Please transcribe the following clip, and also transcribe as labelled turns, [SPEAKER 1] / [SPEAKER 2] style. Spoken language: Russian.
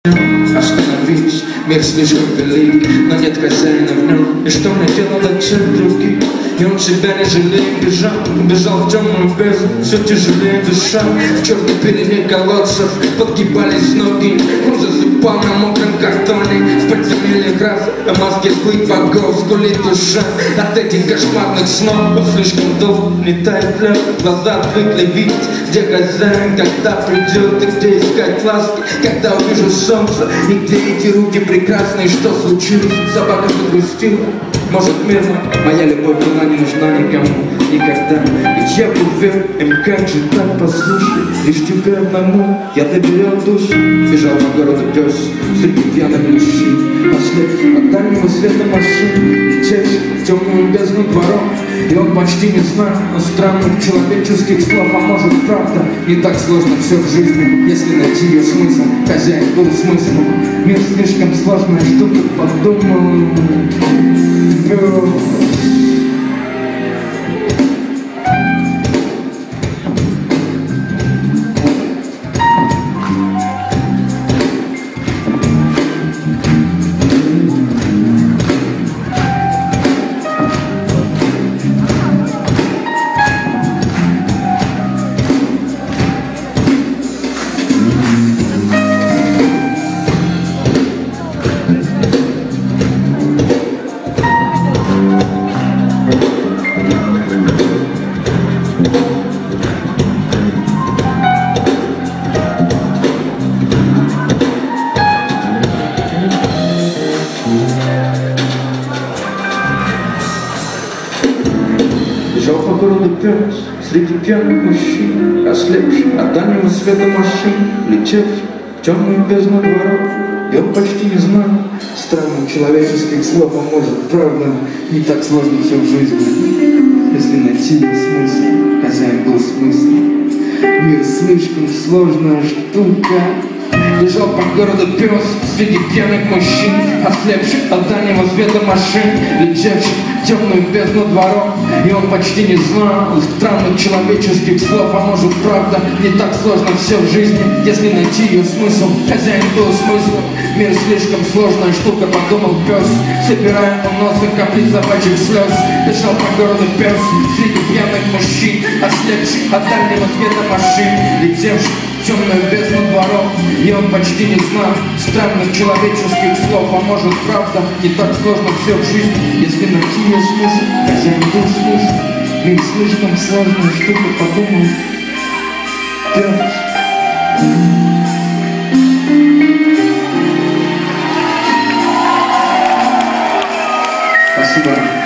[SPEAKER 1] Остановись, мир слишком велик, но нет хозяина в нем. И что мне делать от всех других? И он себя не жалеет, бежал в темную бездну, все тяжелее дыша. В черной пелене колодцев подгибались ноги. Он засыпал на мокром картоне, в подземелье град, а мозги злых богов скулит душа. От этих кошмарных снов он слишком долго не тает лед. Глаза отвыкли видеть, где хозяин, когда придет, и где искать ласки, когда увижу солнце, и где эти руки прекрасные. Что случилось? Собака загрустила. Может, мир мой, моя любовь была не нужна никому никогда. Ведь я был верным, как же так, послушай. Лишь тебе одному я доверял душу. Бежал по городу пес среди пьяных мужчин, ослеп от дальнего света машин, летящих в темную бездну дворов. И он почти не знает, но странных человеческих слов. А может, правда, не так сложно все в жизни, если найти ее смысл. Хозяин был смыслом. Мир слишком сложная штука, подумал. Бежал по городу пес среди пьяных мужчин, ослепший от дальнего света машин, летевший в темную бездну дворов. И он почти не знал странных человеческих слов. А может, правда, не так сложно все в жизни, если найти ее смысл. Хозяин был смыслом. Мир слишком сложная штука. Бежал по городу пес среди пьяных мужчин, ослепших от дальнего света машин, летевших в темную бездну дворов. И он почти не знал странных человеческих слов. А может, правда, не так сложно все в жизни, если найти ее смысл. Хозяин был смыслом. Мир слишком сложная штука, подумал пес, собирая у носа капли собачьих слез. Бежал по городу пес среди пьяных мужчин, ослепших от дальнего света машин, летевших в темную бездну дворов. И он почти не знал странных человеческих слов. А может, правда, не так сложно все в жизни, если найти ее смысл. Хозяин был смысл. Мир слишком сложная штука, подумал пес. Спасибо.